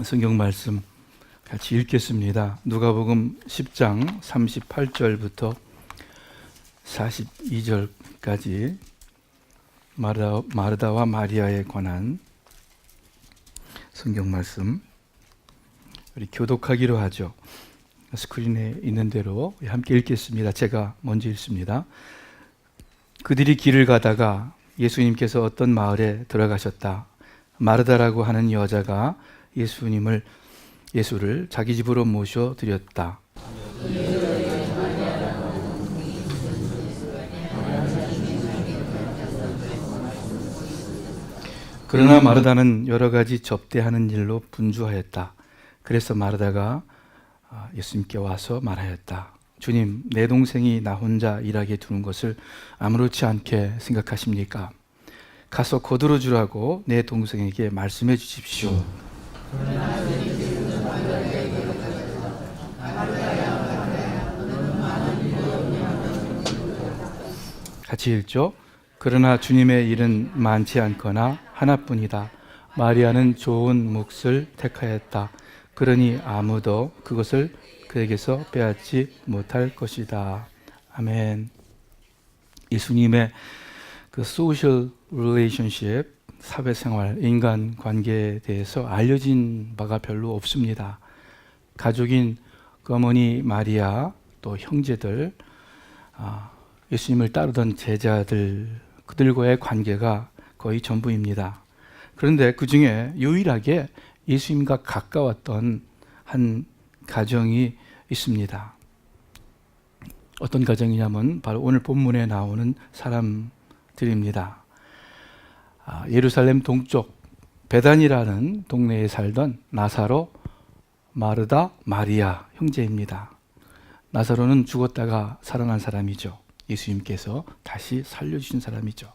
성경 말씀 같이 읽겠습니다. 누가복음 10장 38절부터 42절까지 마르다와 마리아에 관한 성경 말씀 우리 교독하기로 하죠. 스크린에 있는 대로 함께 읽겠습니다. 제가 먼저 읽습니다. 그들이 길을 가다가 예수님께서 어떤 마을에 들어가셨다. 마르다라고 하는 여자가 예수를 자기 집으로 모셔 드렸다. 그러나 마르다는 여러 가지 접대하는 일로 분주하였다. 그래서 마르다가 예수님께 와서 말하였다. 주님, 내 동생이 나 혼자 일하게 두는 것을 아무렇지 않게 생각하십니까? 가서 거두어 주라고 내 동생에게 말씀해 주십시오. 같이 읽죠. 그러나 주님의 일은 많지 않거나 하나뿐이다. 마리아는 좋은 몫을 택하였다. 그러니 아무도 그것을 그에게서 빼앗지 못할 것이다. 아멘. 예수님의 그 소셜 릴레이션십, 사회생활, 인간관계에 대해서 알려진 바가 별로 없습니다. 가족인 그 어머니 마리아, 또 형제들, 예수님을 따르던 제자들, 그들과의 관계가 거의 전부입니다. 그런데 그 중에 유일하게 예수님과 가까웠던 한 가정이 있습니다. 어떤 가정이냐면 바로 오늘 본문에 나오는 사람들입니다. 예루살렘 동쪽 베단이라는 동네에 살던 나사로, 마르다, 마리아 형제입니다. 나사로는 죽었다가 살아난 사람이죠. 예수님께서 다시 살려주신 사람이죠.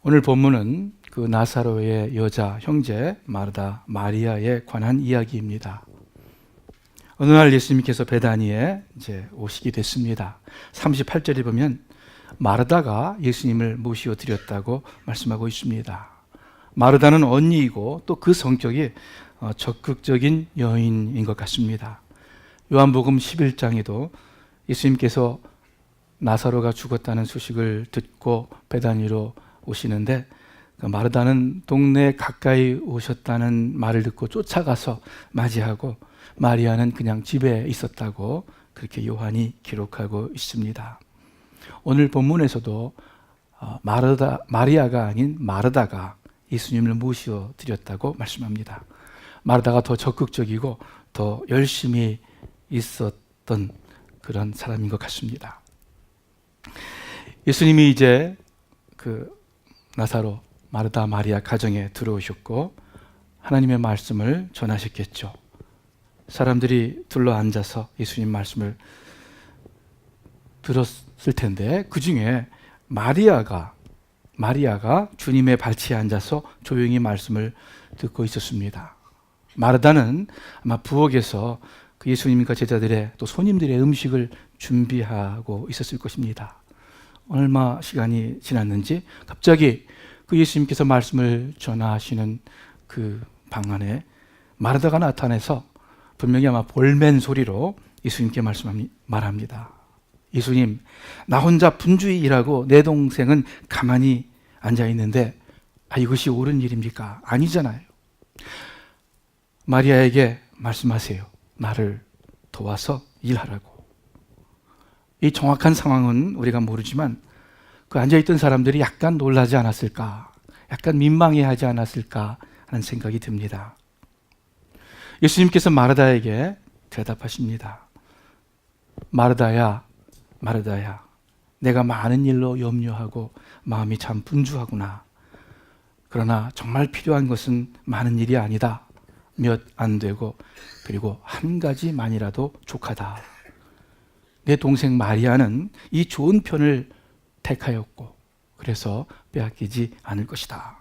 오늘 본문은 그 나사로의 여자 형제 마르다, 마리아에 관한 이야기입니다. 어느 날 예수님께서 베다니에 이제 오시게 됐습니다. 38절에 보면 마르다가 예수님을 모시어 드렸다고 말씀하고 있습니다. 마르다는 언니이고 또 그 성격이 적극적인 여인인 것 같습니다. 요한복음 11장에도 예수님께서 나사로가 죽었다는 소식을 듣고 베다니로 오시는데 마르다는 동네 가까이 오셨다는 말을 듣고 쫓아가서 맞이하고 마리아는 그냥 집에 있었다고 그렇게 요한이 기록하고 있습니다. 오늘 본문에서도 마리아가 아닌 마르다가 예수님을 모시어 드렸다고 말씀합니다. 마르다가 더 적극적이고 더 열심히 있었던 그런 사람인 것 같습니다. 예수님이 이제 그 나사로, 마르다, 마리아 가정에 들어오셨고 하나님의 말씀을 전하셨겠죠. 사람들이 둘러 앉아서 예수님 말씀을 들었을 텐데 그 중에 마리아가 주님의 발치에 앉아서 조용히 말씀을 듣고 있었습니다. 마르다는 아마 부엌에서 그 예수님과 제자들의 또 손님들의 음식을 준비하고 있었을 것입니다. 얼마 시간이 지났는지 갑자기 그 예수님께서 말씀을 전하시는 그 방 안에 마르다가 나타나서 분명히 아마 볼멘 소리로 예수님께 말합니다. 예수님, 나 혼자 분주히 일하고 내 동생은 가만히 앉아 있는데 이것이 옳은 일입니까? 아니잖아요. 마리아에게 말씀하세요. 나를 도와서 일하라고. 이 정확한 상황은 우리가 모르지만 그 앉아있던 사람들이 약간 놀라지 않았을까, 약간 민망해하지 않았을까 하는 생각이 듭니다. 예수님께서 마르다에게 대답하십니다. 마르다야, 내가 많은 일로 염려하고 마음이 참 분주하구나. 그러나 정말 필요한 것은 많은 일이 아니다. 몇 안 되고 그리고 한 가지만이라도 족하다. 내 동생 마리아는 이 좋은 편을 택하였고 그래서 빼앗기지 않을 것이다.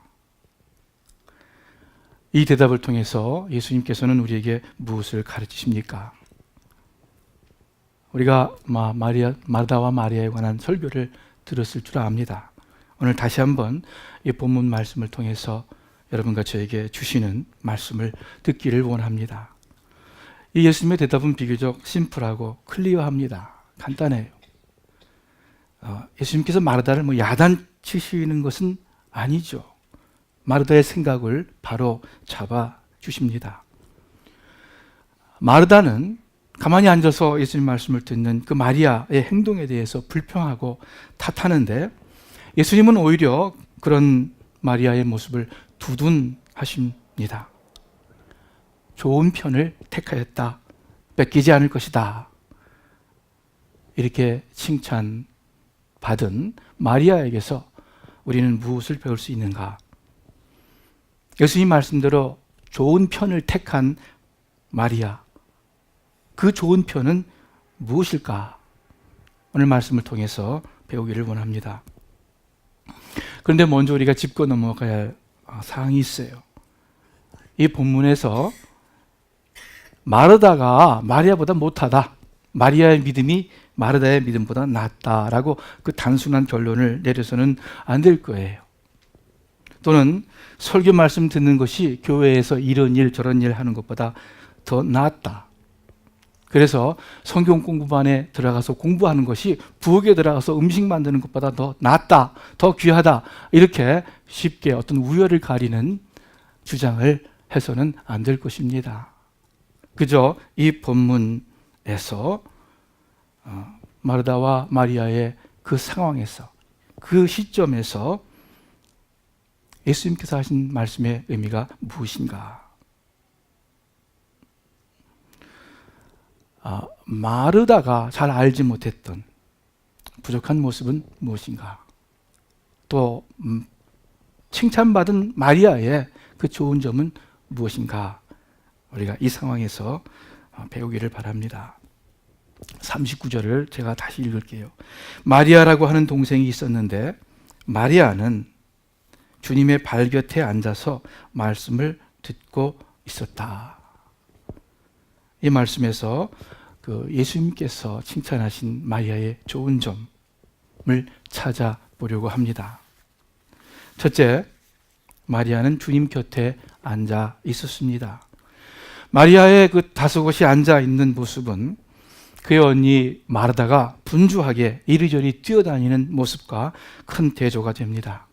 이 대답을 통해서 예수님께서는 우리에게 무엇을 가르치십니까? 우리가 마르다와 마리아에 관한 설교를 들었을 줄 압니다. 오늘 다시 한번 이 본문 말씀을 통해서 여러분과 저에게 주시는 말씀을 듣기를 원합니다. 이 예수님의 대답은 비교적 심플하고 클리어합니다. 간단해요. 예수님께서 마르다를 야단치시는 것은 아니죠. 마르다의 생각을 바로 잡아 주십니다. 마르다는 가만히 앉아서 예수님 말씀을 듣는 그 마리아의 행동에 대해서 불평하고 탓하는데, 예수님은 오히려 그런 마리아의 모습을 두둔하십니다. 좋은 편을 택하였다. 뺏기지 않을 것이다. 이렇게 칭찬받은 마리아에게서 우리는 무엇을 배울 수 있는가? 예수님 말씀대로 좋은 편을 택한 마리아, 그 좋은 편은 무엇일까? 오늘 말씀을 통해서 배우기를 원합니다. 그런데 먼저 우리가 짚고 넘어가야 할 사항이 있어요. 이 본문에서 마르다가 마리아보다 못하다, 마리아의 믿음이 마르다의 믿음보다 낫다라고 그 단순한 결론을 내려서는 안 될 거예요. 또는 설교 말씀 듣는 것이 교회에서 이런 일 저런 일 하는 것보다 더 낫다. 그래서 성경 공부반에 들어가서 공부하는 것이 부엌에 들어가서 음식 만드는 것보다 더 낫다, 더 귀하다, 이렇게 쉽게 어떤 우열을 가리는 주장을 해서는 안 될 것입니다. 그저 이 본문에서 마르다와 마리아의 그 상황에서, 그 시점에서 예수님께서 하신 말씀의 의미가 무엇인가? 마르다가 잘 알지 못했던 부족한 모습은 무엇인가? 또 칭찬받은 마리아의 그 좋은 점은 무엇인가? 우리가 이 상황에서 배우기를 바랍니다. 39절을 제가 다시 읽을게요. 마리아라고 하는 동생이 있었는데 마리아는 주님의 발 곁에 앉아서 말씀을 듣고 있었다. 이 말씀에서 예수님께서 칭찬하신 마리아의 좋은 점을 찾아보려고 합니다. 첫째, 마리아는 주님 곁에 앉아 있었습니다. 마리아의 그 다소곳이 앉아 있는 모습은 그의 언니 마르다가 분주하게 이리저리 뛰어다니는 모습과 큰 대조가 됩니다.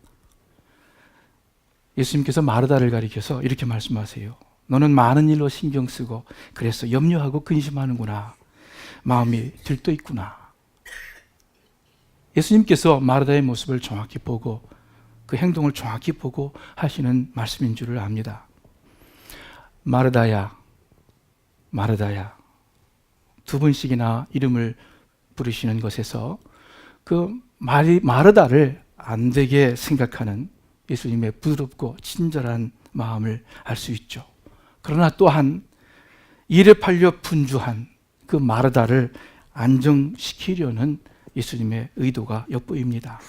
예수님께서 마르다를 가리켜서 이렇게 말씀하세요. 너는 많은 일로 신경 쓰고 그래서 염려하고 근심하는구나. 마음이 들떠 있구나. 예수님께서 마르다의 모습을 정확히 보고 그 행동을 정확히 보고 하시는 말씀인 줄을 압니다. 마르다야, 마르다야. 두 번씩이나 이름을 부르시는 것에서 그 마르다를 안 되게 생각하는 예수님의 부드럽고 친절한 마음을 알 수 있죠. 그러나 또한 일에 팔려 분주한 그 마르다를 안정시키려는 예수님의 의도가 엿보입니다.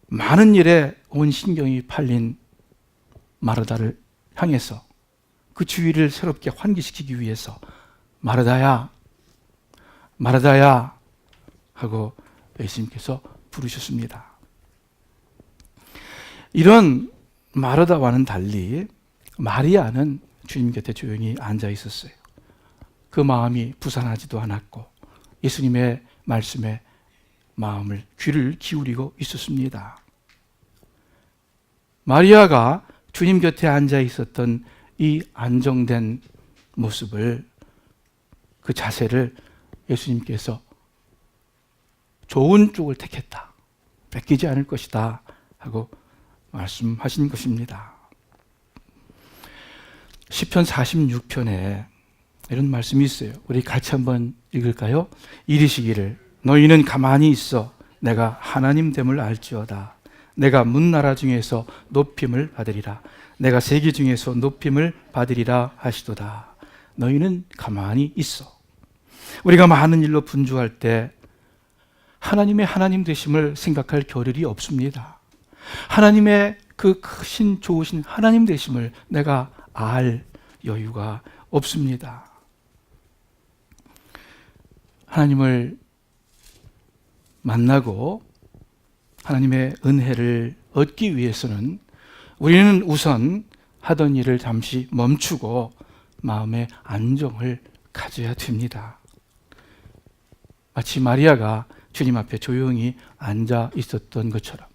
많은 일에 온 신경이 팔린 마르다를 향해서 그 주위를 새롭게 환기시키기 위해서 마르다야, 마르다야 하고 예수님께서 부르셨습니다. 이런 마르다와는 달리 마리아는 주님 곁에 조용히 앉아 있었어요. 그 마음이 부산하지도 않았고 예수님의 말씀에 마음을, 귀를 기울이고 있었습니다. 마리아가 주님 곁에 앉아 있었던 이 안정된 모습을, 그 자세를 예수님께서 좋은 쪽을 택했다, 뺏기지 않을 것이다 하고 말씀하신 것입니다. 시편 46편에 이런 말씀이 있어요. 우리 같이 한번 읽을까요? 이르시기를 너희는 가만히 있어 내가 하나님 됨을 알지어다. 내가 문나라 중에서 높임을 받으리라. 내가 세계 중에서 높임을 받으리라 하시도다. 너희는 가만히 있어. 우리가 많은 일로 분주할 때 하나님의 하나님 되심을 생각할 겨를이 없습니다. 하나님의 그 크신 좋으신 하나님 되심을 내가 알 여유가 없습니다. 하나님을 만나고 하나님의 은혜를 얻기 위해서는 우리는 우선 하던 일을 잠시 멈추고 마음의 안정을 가져야 됩니다. 마치 마리아가 주님 앞에 조용히 앉아 있었던 것처럼.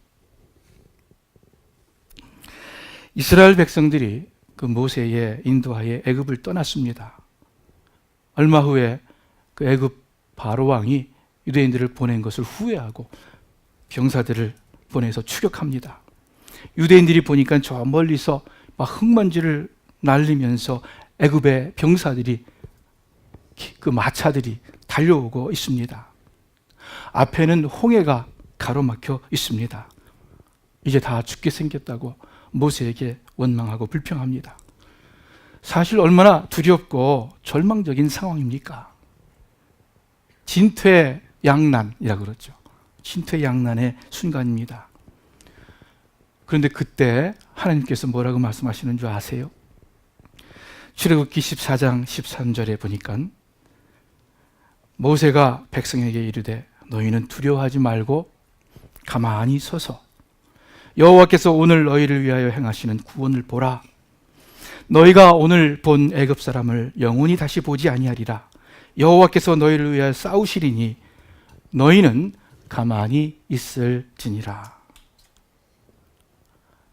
이스라엘 백성들이 그 모세의 인도하에 애굽을 떠났습니다. 얼마 후에 그 애굽 바로 왕이 유대인들을 보낸 것을 후회하고 병사들을 보내서 추격합니다. 유대인들이 보니까 저 멀리서 막 흙먼지를 날리면서 애굽의 병사들이, 그 마차들이 달려오고 있습니다. 앞에는 홍해가 가로막혀 있습니다. 이제 다 죽게 생겼다고 모세에게 원망하고 불평합니다. 사실 얼마나 두렵고 절망적인 상황입니까? 진퇴양난이라고 그러죠. 진퇴양난의 순간입니다. 그런데 그때 하나님께서 뭐라고 말씀하시는 줄 아세요? 출애굽기 14장 13절에 보니까 모세가 백성에게 이르되 너희는 두려워하지 말고 가만히 서서 여호와께서 오늘 너희를 위하여 행하시는 구원을 보라. 너희가 오늘 본 애굽 사람을 영원히 다시 보지 아니하리라. 여호와께서 너희를 위하여 싸우시리니 너희는 가만히 있을지니라.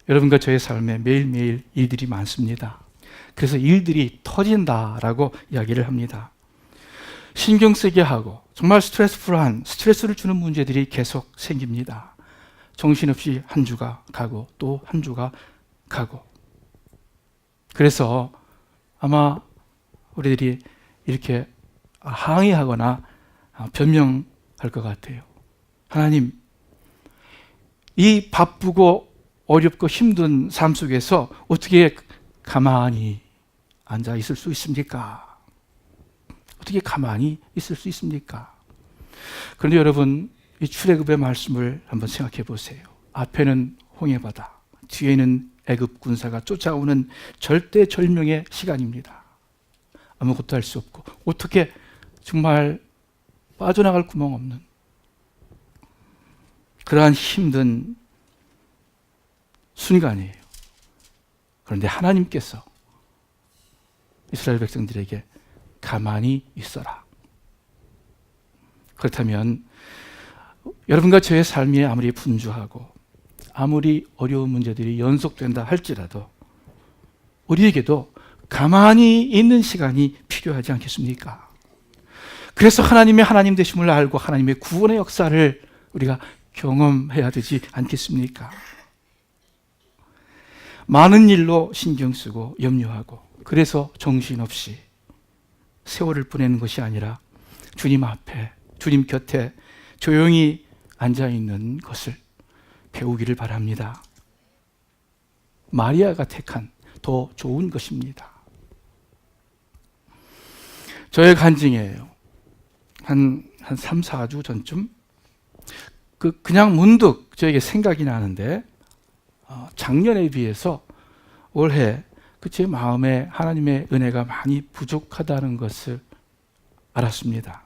여러분과 저의 삶에 매일매일 일들이 많습니다. 그래서 일들이 터진다라고 이야기를 합니다. 신경 쓰게 하고 정말 스트레스풀한, 스트레스를 주는 문제들이 계속 생깁니다. 정신없이 한 주가 가고 또 한 주가 가고. 그래서 아마 우리들이 이렇게 항의하거나 변명할 것 같아요. 하나님, 이 바쁘고 어렵고 힘든 삶 속에서 어떻게 가만히 앉아 있을 수 있습니까? 어떻게 가만히 있을 수 있습니까? 그런데 여러분, 이 출애굽의 말씀을 한번 생각해 보세요. 앞에는 홍해바다, 뒤에는 애굽 군사가 쫓아오는 절대절명의 시간입니다. 아무것도 할 수 없고 어떻게 정말 빠져나갈 구멍 없는 그러한 힘든 순간이에요. 그런데 하나님께서 이스라엘 백성들에게 가만히 있어라. 그렇다면 여러분과 저의 삶이 아무리 분주하고 아무리 어려운 문제들이 연속된다 할지라도 우리에게도 가만히 있는 시간이 필요하지 않겠습니까? 그래서 하나님의 하나님 되심을 알고 하나님의 구원의 역사를 우리가 경험해야 되지 않겠습니까? 많은 일로 신경 쓰고 염려하고 그래서 정신없이 세월을 보내는 것이 아니라 주님 앞에, 주님 곁에 조용히 앉아있는 것을 배우기를 바랍니다. 마리아가 택한 더 좋은 것입니다. 저의 간증이에요. 한 3, 4주 전쯤 그냥 문득 저에게 생각이 나는데 작년에 비해서 올해 제 마음에 하나님의 은혜가 많이 부족하다는 것을 알았습니다.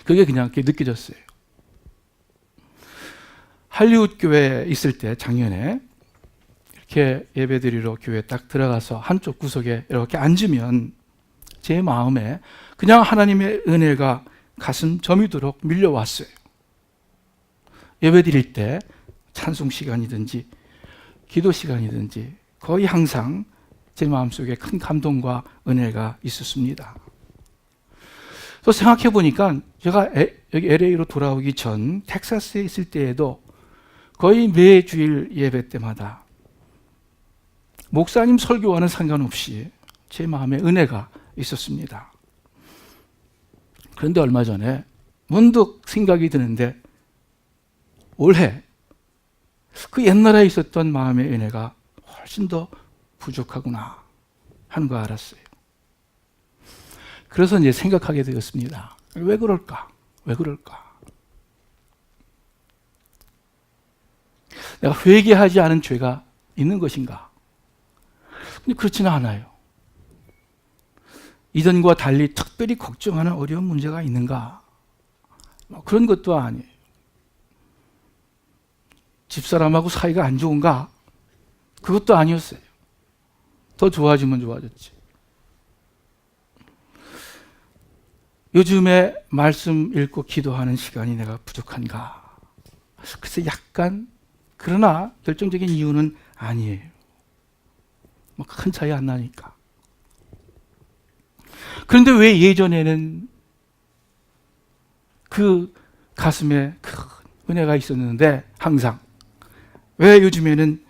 그게 그냥 이렇게 느껴졌어요. 할리우드 교회에 있을 때 작년에 이렇게 예배드리러 교회에 딱 들어가서 한쪽 구석에 이렇게 앉으면 제 마음에 그냥 하나님의 은혜가 가슴 저미도록 밀려왔어요. 예배드릴 때 찬송 시간이든지 기도 시간이든지 거의 항상 제 마음속에 큰 감동과 은혜가 있었습니다. 또 생각해 보니까 제가 여기 LA로 돌아오기 전 텍사스에 있을 때에도 거의 매 주일 예배 때마다 목사님 설교와는 상관없이 제 마음에 은혜가 있었습니다. 그런데 얼마 전에 문득 생각이 드는데 올해 그 옛날에 있었던 마음의 은혜가 훨씬 더 부족하구나 하는 거 알았어요. 그래서 이제 생각하게 되었습니다. 왜 그럴까? 왜 그럴까? 내가 회개하지 않은 죄가 있는 것인가? 근데 그렇지는 않아요. 이전과 달리 특별히 걱정하는 어려운 문제가 있는가? 그런 것도 아니에요. 집사람하고 사이가 안 좋은가? 그것도 아니었어요. 더 좋아지면 좋아졌지. 요즘에 말씀 읽고 기도하는 시간이 내가 부족한가? 그래서 약간, 그러나 결정적인 이유는 아니에요. 뭐 큰 차이 안 나니까. 그런데 왜 예전에는 그 가슴에 큰 은혜가 있었는데 항상, 왜 요즘에는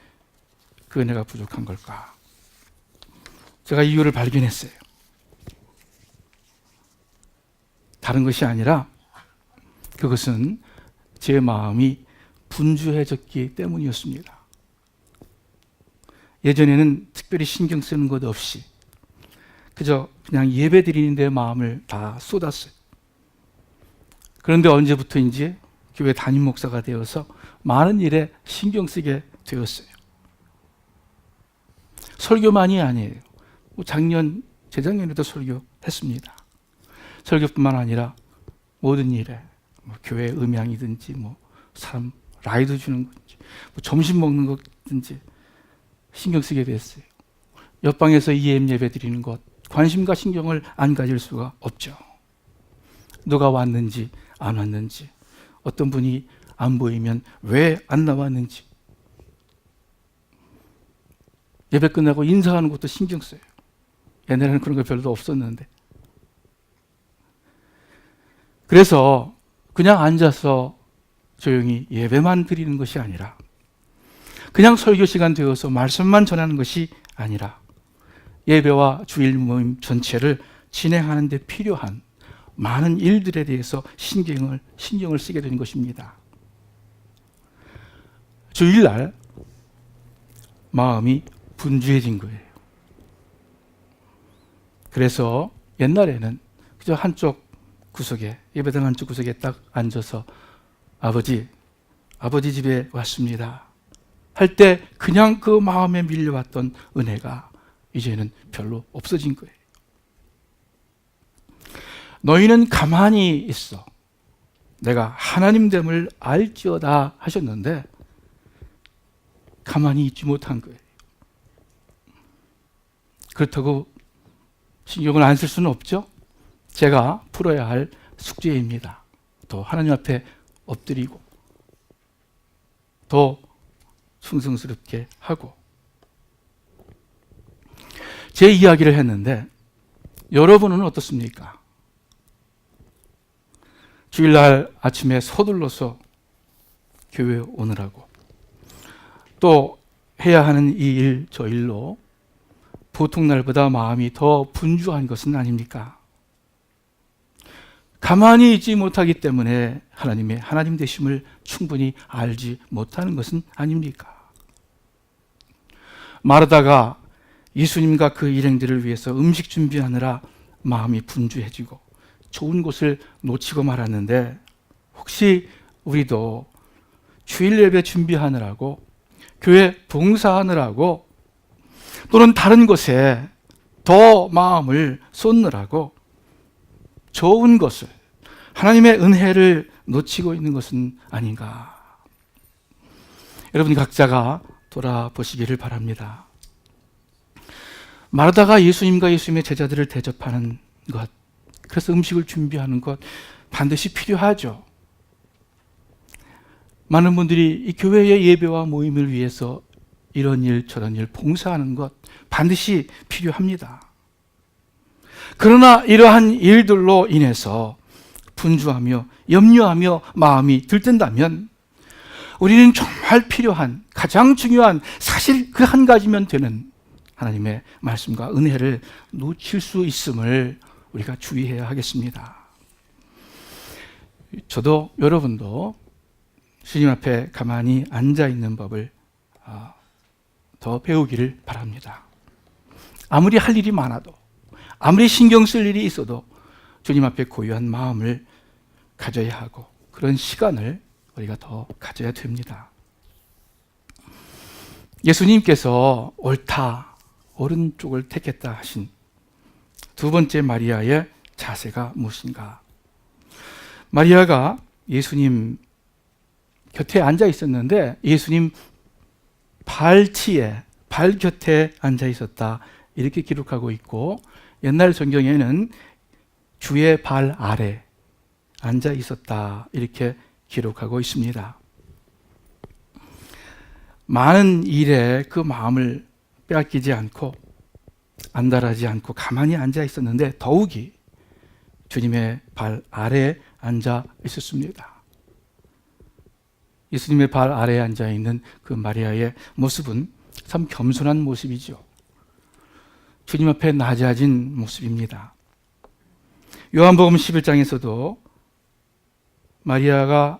그 은혜가 부족한 걸까? 제가 이유를 발견했어요. 다른 것이 아니라 그것은 제 마음이 분주해졌기 때문이었습니다. 예전에는 특별히 신경 쓰는 것 없이 그저 그냥 예배 드리는 데 마음을 다 쏟았어요. 그런데 언제부터인지 교회 담임 목사가 되어서 많은 일에 신경 쓰게 되었어요. 설교만이 아니에요. 작년, 재작년에도 설교했습니다. 설교뿐만 아니라 모든 일에 교회 음향이든지 사람 라이드 주는 건지 점심 먹는 것든지 신경 쓰게 됐어요. 옆방에서 EM 예배 드리는 것 관심과 신경을 안 가질 수가 없죠. 누가 왔는지 안 왔는지, 어떤 분이 안 보이면 왜 안 나왔는지, 예배 끝나고 인사하는 것도 신경 써요. 옛날에는 그런 거 별로 없었는데. 그래서 그냥 앉아서 조용히 예배만 드리는 것이 아니라, 그냥 설교 시간 되어서 말씀만 전하는 것이 아니라 예배와 주일 모임 전체를 진행하는 데 필요한 많은 일들에 대해서 신경을 쓰게 되는 것입니다. 주일날 마음이 분주해진 거예요. 그래서 옛날에는 그저 한쪽 구석에, 예배당 한쪽 구석에 딱 앉아서 아버지 집에 왔습니다 할 때 그냥 그 마음에 밀려왔던 은혜가 이제는 별로 없어진 거예요. 너희는 가만히 있어 내가 하나님됨을 알지어다 하셨는데 가만히 있지 못한 거예요. 그렇다고 신경을 안 쓸 수는 없죠. 제가 풀어야 할 숙제입니다. 더 하나님 앞에 엎드리고 더 충성스럽게 하고. 제 이야기를 했는데 여러분은 어떻습니까? 주일날 아침에 서둘러서 교회에 오느라고, 또 해야 하는 이 일 저 일로 보통 날보다 마음이 더 분주한 것은 아닙니까? 가만히 있지 못하기 때문에 하나님의 하나님 되심을 충분히 알지 못하는 것은 아닙니까? 마르다가 예수님과 그 일행들을 위해서 음식 준비하느라 마음이 분주해지고 좋은 곳을 놓치고 말았는데, 혹시 우리도 주일 예배 준비하느라고, 교회 봉사하느라고, 또는 다른 것에 더 마음을 쏟느라고 좋은 것을, 하나님의 은혜를 놓치고 있는 것은 아닌가? 여러분 각자가 돌아보시기를 바랍니다. 마르다가 예수님과 예수님의 제자들을 대접하는 것, 그래서 음식을 준비하는 것 반드시 필요하죠. 많은 분들이 이 교회의 예배와 모임을 위해서 이런 일 저런 일 봉사하는 것 반드시 필요합니다. 그러나 이러한 일들로 인해서 분주하며 염려하며 마음이 들뜬다면 우리는 정말 필요한, 가장 중요한, 사실 그 한 가지면 되는 하나님의 말씀과 은혜를 놓칠 수 있음을 우리가 주의해야 하겠습니다. 저도 여러분도 주님 앞에 가만히 앉아 있는 법을 더 배우기를 바랍니다. 아무리 할 일이 많아도, 아무리 신경 쓸 일이 있어도 주님 앞에 고요한 마음을 가져야 하고, 그런 시간을 우리가 더 가져야 됩니다. 예수님께서 옳다, 옳은 쪽을 택했다 하신 두 번째 마리아의 자세가 무엇인가? 마리아가 예수님 곁에 앉아 있었는데 예수님 발치에 발 곁에 앉아 있었다 이렇게 기록하고 있고, 옛날 성경에는 주의 발 아래 앉아 있었다 이렇게 기록하고 있습니다. 많은 일에 그 마음을 빼앗기지 않고 안달하지 않고 가만히 앉아 있었는데 더욱이 주님의 발 아래에 앉아 있었습니다. 예수님의 발 아래에 앉아 있는 그 마리아의 모습은 참 겸손한 모습이죠. 주님 앞에 낮아진 모습입니다. 요한복음 11장에서도 마리아가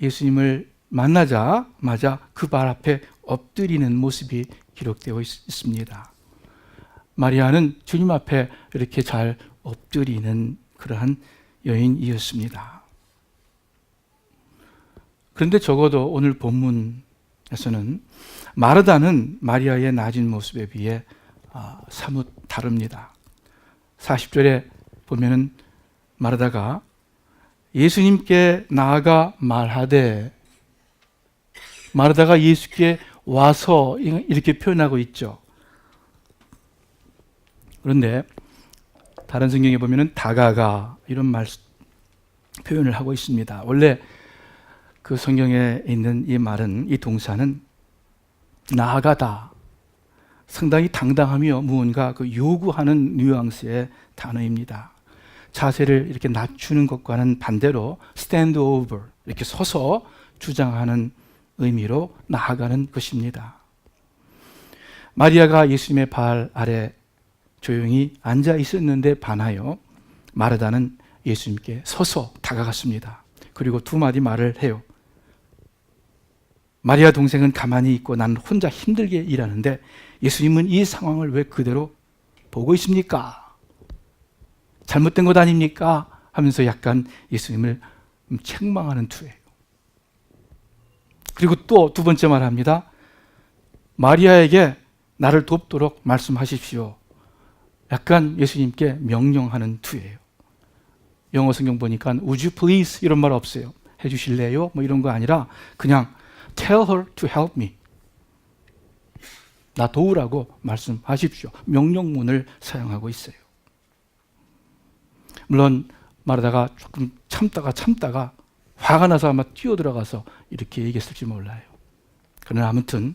예수님을 만나자마자 그 발 앞에 엎드리는 모습이 기록되어 있습니다. 마리아는 주님 앞에 이렇게 잘 엎드리는 그러한 여인이었습니다. 그런데 적어도 오늘 본문에서는 마르다는 마리아의 낮은 모습에 비해 사뭇 다릅니다. 40절에 보면은 마르다가 예수님께 나아가 말하되, 마르다가 예수께 와서 이렇게 표현하고 있죠. 그런데 다른 성경에 보면은 다가가 이런 표현을 하고 있습니다. 원래 그 성경에 있는 이 말은, 이 동사는 나아가다, 상당히 당당하며 무언가 그 요구하는 뉘앙스의 단어입니다. 자세를 이렇게 낮추는 것과는 반대로 stand over, 이렇게 서서 주장하는 의미로 나아가는 것입니다. 마리아가 예수님의 발 아래 조용히 앉아 있었는데 반하여 마르다는 예수님께 서서 다가갔습니다. 그리고 두 마디 말을 해요. 마리아 동생은 가만히 있고 나는 혼자 힘들게 일하는데 예수님은 이 상황을 왜 그대로 보고 있습니까? 잘못된 것 아닙니까? 하면서 약간 예수님을 책망하는 투예요. 그리고 또 두 번째 말합니다. 마리아에게 나를 돕도록 말씀하십시오. 약간 예수님께 명령하는 투예요. 영어 성경 보니까 would you please 이런 말 없어요. 해주실래요? 뭐 이런 거 아니라 그냥 tell her to help me. 나 도우라고 말씀하십시오. 명령문을 사용하고 있어요. 물론 마르다가 조금 참다가 화가 나서 아마 뛰어들어가서 이렇게 얘기했을지 몰라요. 그러나 아무튼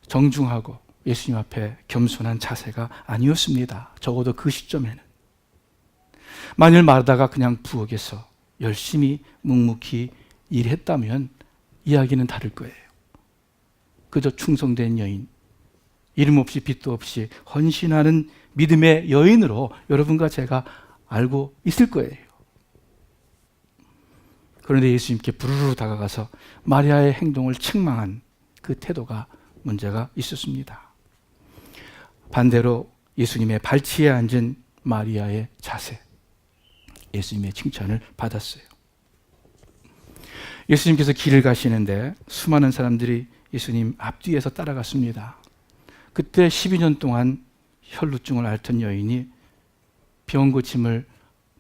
정중하고 예수님 앞에 겸손한 자세가 아니었습니다. 적어도 그 시점에는. 만일 마르다가 그냥 부엌에서 열심히 묵묵히 일했다면 이야기는 다를 거예요. 그저 충성된 여인, 이름 없이 빛도 없이 헌신하는 믿음의 여인으로 여러분과 제가 알고 있을 거예요. 그런데 예수님께 부르르 다가가서 마리아의 행동을 책망한 그 태도가 문제가 있었습니다. 반대로 예수님의 발치에 앉은 마리아의 자세, 예수님의 칭찬을 받았어요. 예수님께서 길을 가시는데 수많은 사람들이 예수님 앞뒤에서 따라갔습니다. 그때 12년 동안 혈루증을 앓던 여인이 병 고침을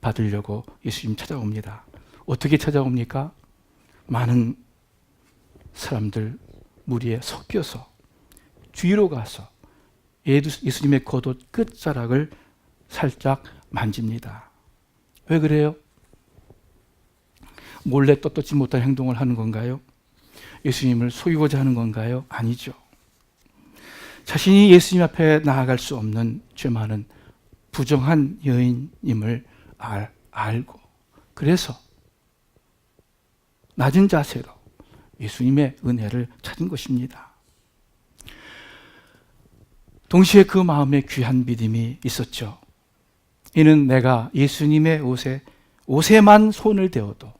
받으려고 예수님 찾아옵니다. 어떻게 찾아옵니까? 많은 사람들 무리에 섞여서 뒤로 가서 예수님의 겉옷 끝자락을 살짝 만집니다. 왜 그래요? 몰래 떳떳지 못한 행동을 하는 건가요? 예수님을 속이고자 하는 건가요? 아니죠. 자신이 예수님 앞에 나아갈 수 없는 죄 많은 부정한 여인임을 알고, 그래서 낮은 자세로 예수님의 은혜를 찾은 것입니다. 동시에 그 마음에 귀한 믿음이 있었죠. 이는 내가 예수님의 옷에만 손을 대어도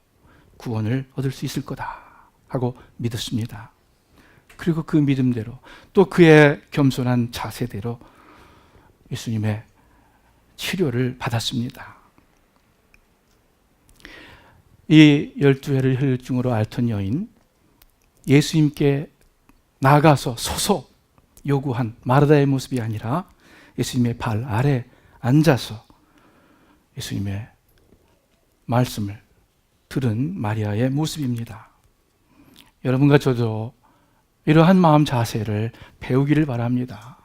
구원을 얻을 수 있을 거다 하고 믿었습니다. 그리고 그 믿음대로 또 그의 겸손한 자세대로 예수님의 치료를 받았습니다. 이 12회를 혈루증으로 앓던 여인, 예수님께 나가서 서서 요구한 마르다의 모습이 아니라 예수님의 발 아래 앉아서 예수님의 말씀을 들은 마리아의 모습입니다. 여러분과 저도 이러한 마음 자세를 배우기를 바랍니다.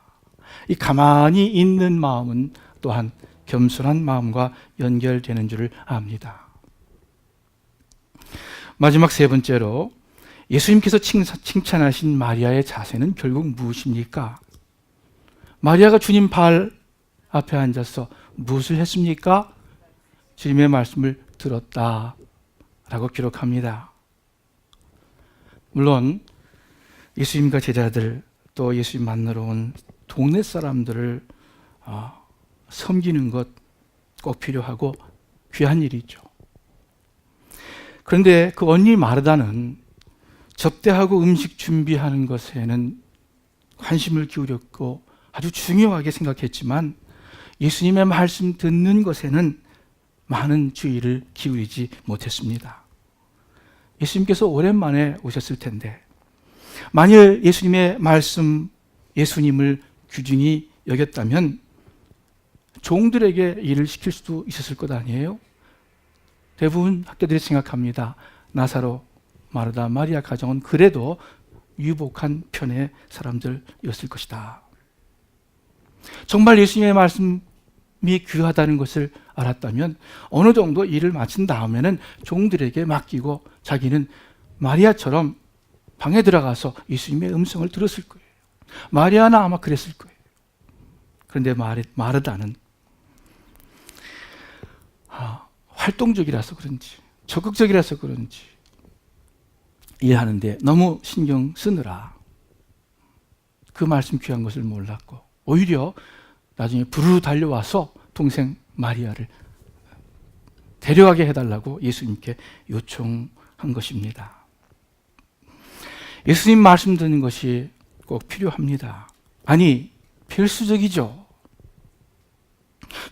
이 가만히 있는 마음은 또한 겸손한 마음과 연결되는 줄 압니다. 마지막 세 번째로 예수님께서 칭찬하신 마리아의 자세는 결국 무엇입니까? 마리아가 주님 발 앞에 앉아서 무엇을 했습니까? 주님의 말씀을 들었다라고 기록합니다. 물론 예수님과 제자들 또 예수님 만나러 온 동네 사람들을 섬기는 것 꼭 필요하고 귀한 일이죠. 그런데 그 언니 마르다는 접대하고 음식 준비하는 것에는 관심을 기울였고 아주 중요하게 생각했지만 예수님의 말씀 듣는 것에는 많은 주의를 기울이지 못했습니다. 예수님께서 오랜만에 오셨을 텐데 만일 예수님의 말씀, 예수님을 귀중히 여겼다면 종들에게 일을 시킬 수도 있었을 것 아니에요? 대부분 학교들이 생각합니다. 나사로, 마르다, 마리아 가정은 그래도 유복한 편의 사람들이었을 것이다. 정말 예수님의 말씀이 귀하다는 것을 알았다면 어느 정도 일을 마친 다음에는 종들에게 맡기고 자기는 마리아처럼 방에 들어가서 예수님의 음성을 들었을 거예요. 마리아는 아마 그랬을 거예요. 그런데 마르다는 활동적이라서 그런지 적극적이라서 그런지 일하는데 너무 신경 쓰느라 그 말씀 귀한 것을 몰랐고 오히려 나중에 부르르 달려와서 동생 마리아를 데려가게 해달라고 예수님께 요청한 것입니다. 예수님 말씀 듣는 것이 꼭 필요합니다. 아니, 필수적이죠.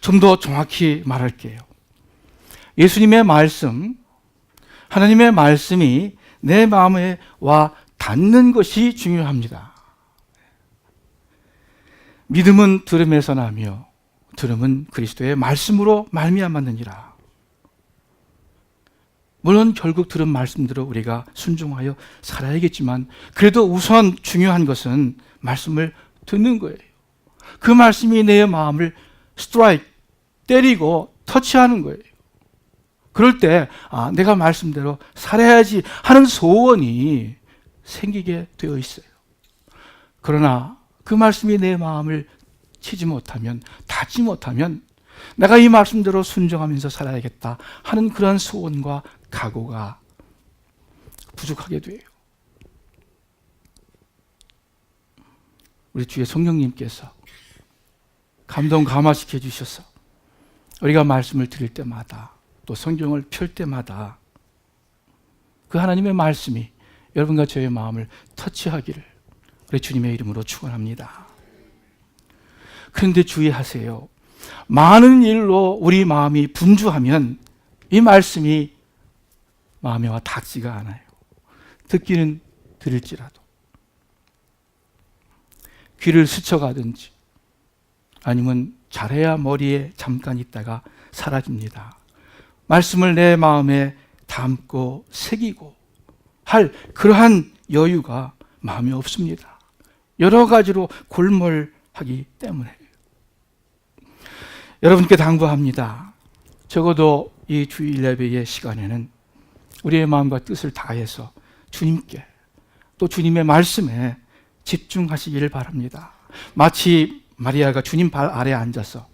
좀 더 정확히 말할게요. 예수님의 말씀, 하나님의 말씀이 내 마음에 와 닿는 것이 중요합니다. 믿음은 들음에서 나며 들음은 그리스도의 말씀으로 말미암았느니라. 물론 결국 들은 말씀대로 우리가 순종하여 살아야겠지만 그래도 우선 중요한 것은 말씀을 듣는 거예요. 그 말씀이 내 마음을 스트라이크, 때리고 터치하는 거예요. 그럴 때 내가 말씀대로 살아야지 하는 소원이 생기게 되어 있어요. 그러나 그 말씀이 내 마음을 치지 못하면, 닿지 못하면 내가 이 말씀대로 순종하면서 살아야겠다 하는 그런 소원과 각오가 부족하게 돼요. 우리 주의 성령님께서 감동 감화시켜 주셔서 우리가 말씀을 드릴 때마다 또 성경을 펼 때마다 그 하나님의 말씀이 여러분과 저의 마음을 터치하기를 우리 주님의 이름으로 축원합니다. 그런데 주의하세요. 많은 일로 우리 마음이 분주하면 이 말씀이 마음에 와 닿지가 않아요. 듣기는 들을지라도 귀를 스쳐가든지 아니면 잘해야 머리에 잠깐 있다가 사라집니다. 말씀을 내 마음에 담고 새기고 할 그러한 여유가 마음에 없습니다. 여러 가지로 골몰하기 때문에 여러분께 당부합니다. 적어도 이 주일 예배의 시간에는 우리의 마음과 뜻을 다해서 주님께 또 주님의 말씀에 집중하시기를 바랍니다. 마치 마리아가 주님 발 아래 앉아서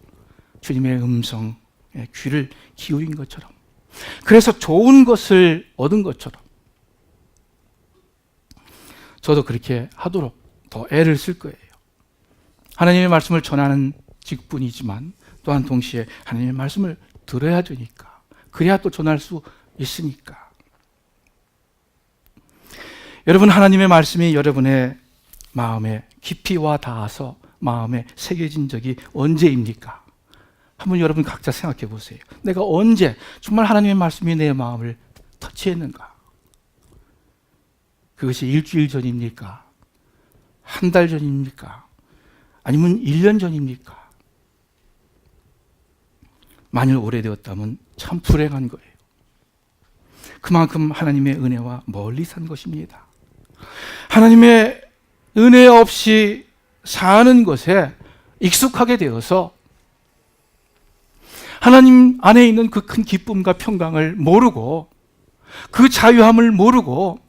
주님의 음성에 귀를 기울인 것처럼, 그래서 좋은 것을 얻은 것처럼 저도 그렇게 하도록 더 애를 쓸 거예요. 하나님의 말씀을 전하는 직분이지만 또한 동시에 하나님의 말씀을 들어야 되니까, 그래야 또 전할 수 있으니까. 여러분, 하나님의 말씀이 여러분의 마음에 깊이 와 닿아서 마음에 새겨진 적이 언제입니까? 한번 여러분 각자 생각해 보세요. 내가 언제 정말 하나님의 말씀이 내 마음을 터치했는가? 그것이 일주일 전입니까? 한 달 전입니까? 아니면 1년 전입니까? 만일 오래되었다면 참 불행한 거예요. 그만큼 하나님의 은혜와 멀리 산 것입니다. 하나님의 은혜 없이 사는 것에 익숙하게 되어서 하나님 안에 있는 그 큰 기쁨과 평강을 모르고 그 자유함을 모르고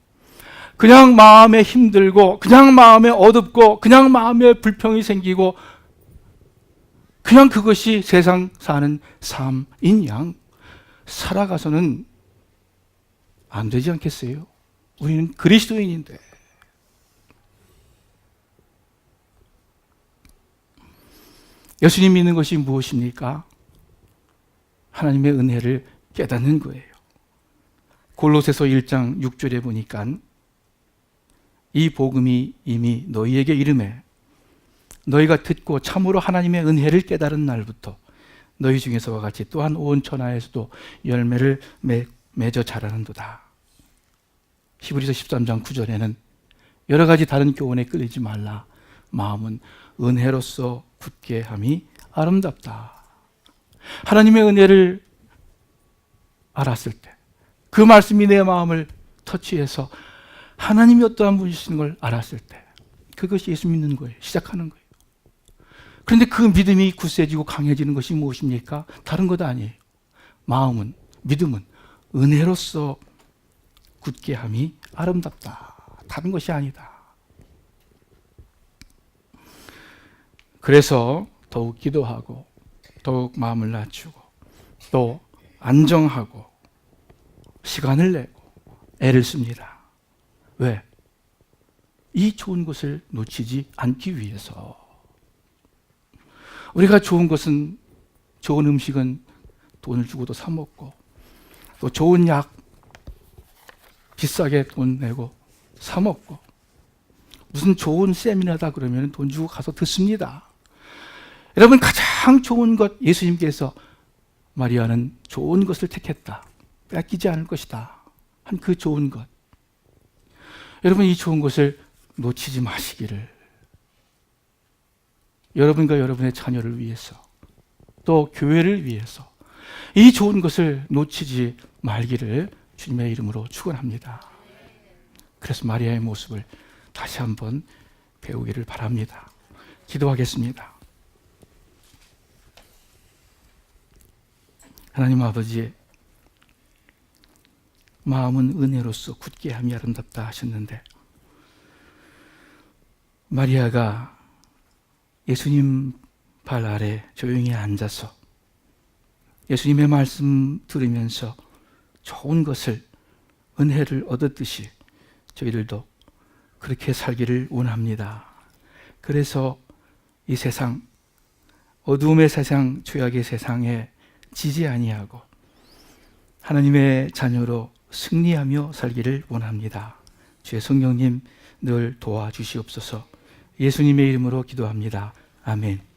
그냥 마음에 힘들고 그냥 마음에 어둡고 그냥 마음에 불평이 생기고 그냥 그것이 세상 사는 삶인 양 살아가서는 안 되지 않겠어요? 우리는 그리스도인인데. 예수님 믿는 것이 무엇입니까? 하나님의 은혜를 깨닫는 거예요. 골로새서 1장 6절에 보니까 이 복음이 이미 너희에게 이르매 너희가 듣고 참으로 하나님의 은혜를 깨달은 날부터 너희 중에서와 같이 또한 온 천하에서도 열매를 맺어 자라는도다. 히브리서 13장 9절에는 여러 가지 다른 교훈에 끌리지 말라. 마음은 은혜로서 굳게 함이 아름답다. 하나님의 은혜를 알았을 때 그 말씀이 내 마음을 터치해서 하나님이 어떠한 분이신 걸 알았을 때 그것이 예수 믿는 거예요. 시작하는 거예요. 그런데 그 믿음이 굳세지고 강해지는 것이 무엇입니까? 다른 것 아니에요. 마음은, 믿음은 은혜로서 굳게 함이 아름답다. 다른 것이 아니다. 그래서 더욱 기도하고 더욱 마음을 낮추고 또 안정하고 시간을 내고 애를 씁니다. 왜? 이 좋은 것을 놓치지 않기 위해서. 우리가 좋은 것은, 좋은 음식은 돈을 주고도 사 먹고 또 좋은 약 비싸게 돈 내고 사 먹고 무슨 좋은 세미나다 그러면 돈 주고 가서 듣습니다. 여러분, 가장 좋은 것, 예수님께서 마리아는 좋은 것을 택했다. 뺏기지 않을 것이다. 한 그 좋은 것. 여러분, 이 좋은 것을 놓치지 마시기를. 여러분과 여러분의 자녀를 위해서 또 교회를 위해서 이 좋은 것을 놓치지 말기를 주님의 이름으로 축원합니다. 그래서 마리아의 모습을 다시 한번 배우기를 바랍니다. 기도하겠습니다. 하나님 아버지, 마음은 은혜로서 굳게 함이 아름답다 하셨는데 마리아가 예수님 발 아래 조용히 앉아서 예수님의 말씀 들으면서 좋은 것을, 은혜를 얻었듯이 저희들도 그렇게 살기를 원합니다. 그래서 이 세상, 어두움의 세상, 죄악의 세상에 지지 아니하고 하나님의 자녀로 승리하며 살기를 원합니다. 주의 성령님 늘 도와주시옵소서. 예수님의 이름으로 기도합니다. 아멘.